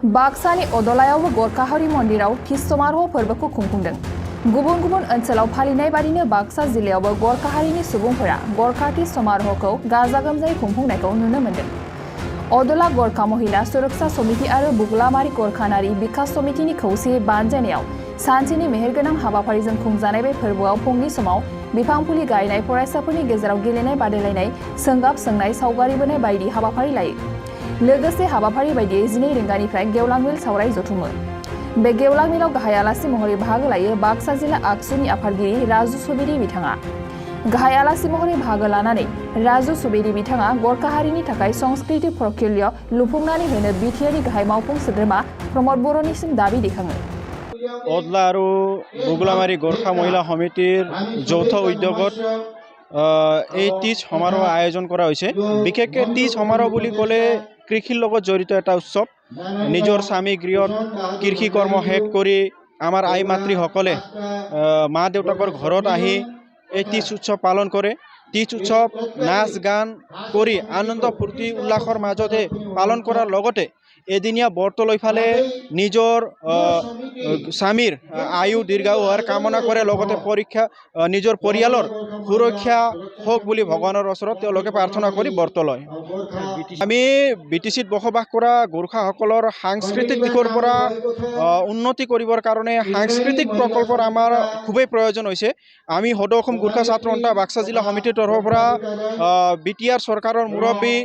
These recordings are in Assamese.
बाक्सानि अदलायावबो गरखाहारि मन्दिराव तीज समारोह फोरबोखौ खुंफुंदों। गुबुन गुबुन ओनसोलाव फालिनाय बादिनो बाक्सा जिल्लायावबो गरखाहारिनि सुबुंफोरा गरखा तीज समारोहखौ गाजा गोमजायै खुंफुंनायखौ नुनो मोन्दों। अदला गरखा महिला सुरक्षा समिति आरो बुग्लामारि गरखानारि बिकास समितिनि खौसेयै बानजायनायाव सानसेनि मेहेरगोनां हाबाफारिजों खुंजानाय बे फोरबोआव फुंनि समाव बिफां फुलि गायनाय, फरायसाफोरनि गेजेराव गेलेनाय बादायलायनाय, सोंगाब सोंनाय, सावगारि बोनाय बायदि हाबाफारि लायो। लोगोसे हाबाफारि बायदियै 12 रिंगानिफ्राय गेवलां मेल सावराय जथुमो। बे गेवलां मेलाव गाहाय आलासि महरै बाहागो लायो बाक्सा जिल्ला आगसुनि आफादगिरि राजु सुबेदि बिथाङा। गाहाय आलासि महरै बाहागो लानानै राजु सुबेदि बिथाङा गरखाहारिनि थाखाय संस्कृति प्रक्रिया लुफुंनानै होनो बिटिआरनि गाहाय मावफुं सोद्रोमा प्रमद बर'निसिम दाबि दैखाङो। अदला और बुगलामारी गोरखा महिला समितिर যৌথ উদ্যোগত এই तीज समारोह आयोजन करा হৈছে। বিশেষকৈ तीज समारोह বুলি ক'লে কৃষিৰ লগত জড়িত এটা উৎসৱ। নিজৰ স্বামী গৃহত কৃষি কৰ্ম শেষ কৰি আমাৰ আই মাতৃসকলে মা দেউতাকৰ ঘৰত আহি এই तीज উৎসৱ পালন কৰে। तीज উৎসৱ নাচ গান কৰি আনন্দ ফূৰ্তি উল্লাসৰ মাজতে পালন কৰাৰ লগতে এদিনীয়া ব্ৰত লৈ ফালে নিজৰ স্বামীৰ আয়ু দীৰ্ঘায়ু হোৱাৰ কামনা কৰে, লগতে নিজৰ পৰিয়ালৰ সুৰক্ষা হওক বুলি ভগৱানৰ ওচৰত তেওঁলোকে প্ৰাৰ্থনা কৰি ব্ৰত লয়। আমি বিটিচিত বসবাস কৰা গোৰ্খাসকলৰ সাংস্কৃতিক দিশৰ পৰা উন্নতি কৰিবৰ কাৰণে সাংস্কৃতিক প্ৰকল্পৰ আমাৰ খুবেই প্ৰয়োজন হৈছে। আমি সদৌ অসম গোৰ্খা ছাত্ৰ সন্থা বাক্সা জিলা সমিতিৰ তৰফৰ পৰা বিটিআৰ চৰকাৰৰ মুৰব্বী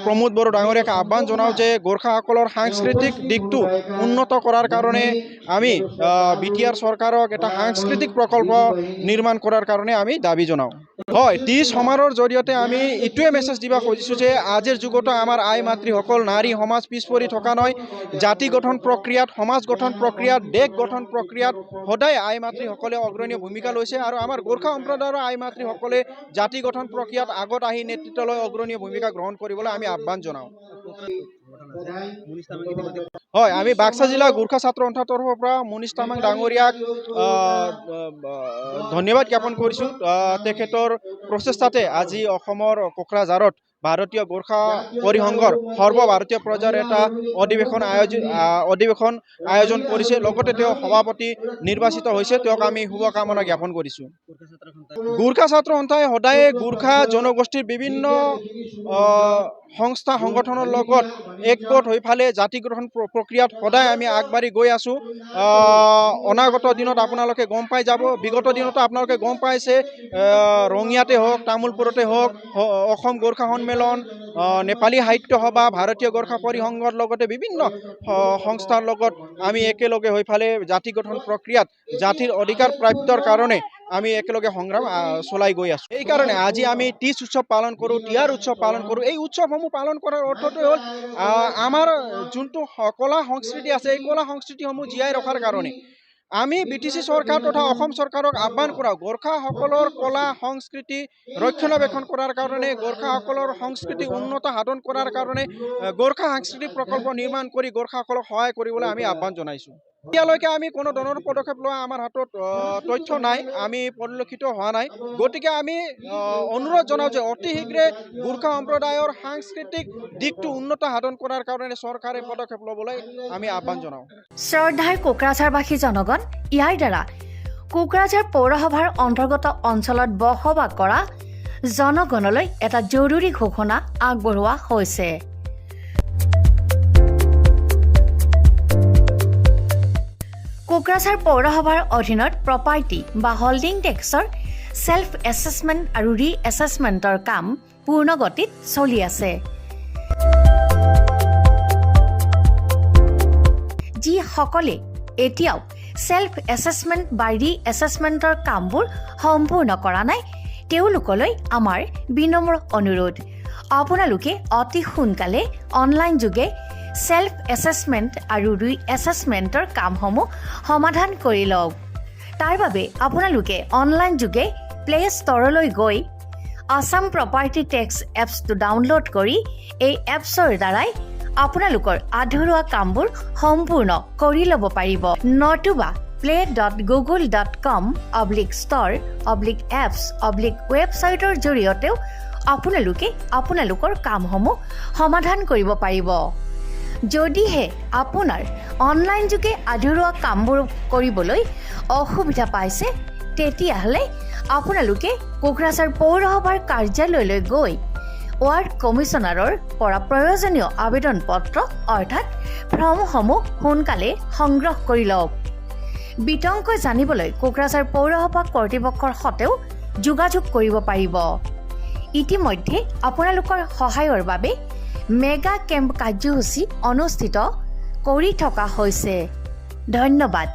प्रमोद बड़ो डांगरियाक आह्वान जनाओ जे गोरखाসকলৰ সাংস্কৃতিক দিকটো উন্নত কৰাৰ কাৰণে আমি বিটিআৰ সৰকাৰক এটা সাংস্কৃতিক প্ৰকল্প নিৰ্মাণ কৰাৰ কাৰণে আমি দাবি জনাও। হয়, तीज समारोहৰ জৰিয়তে আমি ইটোৱে মেছেজ দিবা খুজিছো যে আজিৰ যুগতো আমাৰ আই মাতৃসকল নাৰী সমাজ পিছ পৰি থকা নহয়। জাতি গঠন প্ৰক্ৰিয়াত, সমাজ গঠন প্ৰক্ৰিয়াত, দেশ গঠন প্ৰক্ৰিয়াত সদায় আই মাতৃসকলে অগ্ৰণীয় ভূমিকা লৈছে আৰু আমাৰ গোৰ্খা সম্প্ৰদায়ৰ আই মাতৃসকলে জাতি গঠন প্ৰক্ৰিয়াত আগত আহি নেতৃত্ব লৈ অগ্ৰণীয় ভূমিকা গ্ৰহণ কৰিবলৈ আমি আহ্বান জনাও। হয়, আমি বাক্সা জিলা গোৰ্খা ছাত্ৰ সন্থাৰ তৰফৰ পৰা মুনিছ তামাং ডাঙৰীয়াক ধন্যবাদ জ্ঞাপন কৰিছোঁ। তেখেতৰ প্ৰচেষ্টাতে আজি অসমৰ কোকৰাঝাৰত ভাৰতীয় গোৰ্খা পৰিসংঘৰ সৰ্বভাৰতীয় পৰ্যায়ৰ এটা অধিৱেশন আয়োজন কৰিছে। লগতে তেওঁ সভাপতি নিৰ্বাচিত হৈছে, তেওঁক আমি শুভকামনা জ্ঞাপন কৰিছোঁ। গোৰ্খা ছাত্ৰ সন্থাই সদায় গোৰ্খা জনগোষ্ঠীৰ বিভিন্ন সংস্থা সংগঠনৰ লগত একগোট হৈ ফালে জাতি গ্ৰহণ প্ৰক্ৰিয়াত সদায় আমি আগবাঢ়ি গৈ আছোঁ। অনাগত দিনত আপোনালোকে গম পাই যাব, বিগত দিনতো আপোনালোকে গম পাইছে, ৰঙিয়াতে হওক, তামোলপুৰতে হওক, অসম গোৰ্খা সন্মিলন, নেপালী সাহিত্য সভা, ভাৰতীয় গোৰ্খা পৰিসংঘৰ লগতে বিভিন্ন সংস্থাৰ লগত আমি একেলগে হৈ ফালে জাতি গঠন প্ৰক্ৰিয়াত জাতিৰ অধিকাৰ প্ৰাপ্তৰ কাৰণে আমি একেলগে সংগ্ৰাম চলাই গৈ আছোঁ। এইকাৰণে আজি আমি तीज উৎসৱ পালন কৰোঁ, তিহাৰ উৎসৱ পালন কৰোঁ। এই উৎসৱসমূহ পালন কৰাৰ অৰ্থটো হ'ল আমাৰ যোনটো কলা সংস্কৃতি আছে, এই কলা সংস্কৃতিসমূহ জীয়াই ৰখাৰ কাৰণে আমি বিটিচি চৰকাৰ তথা অসম চৰকাৰক আহ্বান কৰাওঁ, গোৰ্খাসকলৰ কলা সংস্কৃতি ৰক্ষণাবেক্ষণ কৰাৰ কাৰণে, গোৰ্খাসকলৰ সংস্কৃতি উন্নত সাধন কৰাৰ কাৰণে গোৰ্খা সাংস্কৃতিক প্ৰকল্প নিৰ্মাণ কৰি গোৰ্খাসকলক সহায় কৰিবলৈ আমি আহ্বান জনাইছোঁ। এতিয়ালৈকে আমি কোনো ধৰণৰ পদক্ষেপ লোৱা আমাৰ হাতত তথ্য নাই, আমি পৰিলক্ষিত হোৱা নাই। গতিকে আমি অনুৰোধ জনাওঁ যে অতি শীঘ্ৰে গোৰ্খা সম্প্ৰদায়ৰ সাংস্কৃতিক দিকটো উন্নত সাধন কৰাৰ কাৰণে চৰকাৰে পদক্ষেপ ল'বলৈ আমি আহ্বান জনাওঁ। শ্ৰদ্ধাৰ কোকৰাঝাৰবাসী জনগণ, ইয়াৰ দ্বাৰা কোকৰাঝাৰ পৌৰসভাৰ অন্তৰ্গত অঞ্চলত বসবাস কৰা জনগণলৈ এটা জৰুৰী ঘোষণা আগবঢ়োৱা হৈছে। কোকৰাঝাৰ পৌৰসভাৰ অধীনত প্ৰপাৰ্টি বা হোল্ডিং টেক্সৰ সেল্ফ এছেছমেণ্ট আৰু ৰি এছেছমেণ্টৰ কাম পূৰ্ণ গতিত চলি আছে। যিসকলে এতিয়াও সেল্ফ এছেছমেণ্ট বা ৰি এছেছমেণ্টৰ কামবোৰ সম্পূৰ্ণ কৰা নাই, তেওঁলোকলৈ আমাৰ বিনম্ৰ অনুৰোধ, আপোনালোকে অতি সোনকালে অনলাইন যোগে সেল্ফ এছেছমেণ্ট আৰু ৰি এছেছমেণ্টৰ কামসমূহ সমাধান কৰি লওক। তাৰ বাবে আপোনালোকে অনলাইন যোগে প্লে ষ্ট'ৰলৈ গৈ আছাম প্ৰপাৰ্টি টেক্স এপছটো ডাউনলোড কৰি এই এপছৰ দ্বাৰাই আপোনালোকৰ আধৰুৱা কামবোৰ সম্পূৰ্ণ কৰি ল'ব পাৰিব। নতুবা play.google.com/store/apps/ৱেবছাইটৰ জৰিয়তেও আপোনালোকে আপোনালোকৰ কামসমূহ সমাধান কৰিব পাৰিব। যদিহে আপোনাৰ অনলাইন যোগে আধৰুৱা কামবোৰ কৰিবলৈ অসুবিধা পাইছে তেতিয়াহ'লে আপোনালোকে কোকৰাঝাৰ পৌৰসভাৰ কাৰ্যালয়লৈ গৈ ৱাৰ্ড কমিছনাৰৰ পৰা প্ৰয়োজনীয় আবেদন পত্ৰ অৰ্থাৎ ফৰ্মসমূহ সোনকালে সংগ্ৰহ কৰি লওক। বিতংকৈ জানিবলৈ কোকৰাঝাৰ পৌৰসভা কৰ্তৃপক্ষৰ সৈতেও যোগাযোগ কৰিব পাৰিব। ইতিমধ্যে আপোনালোকৰ সহায়ৰ বাবে মেগা কেম্প কাৰ্যসূচী অনুষ্ঠিত কৰি থকা হৈছে। ধন্যবাদ।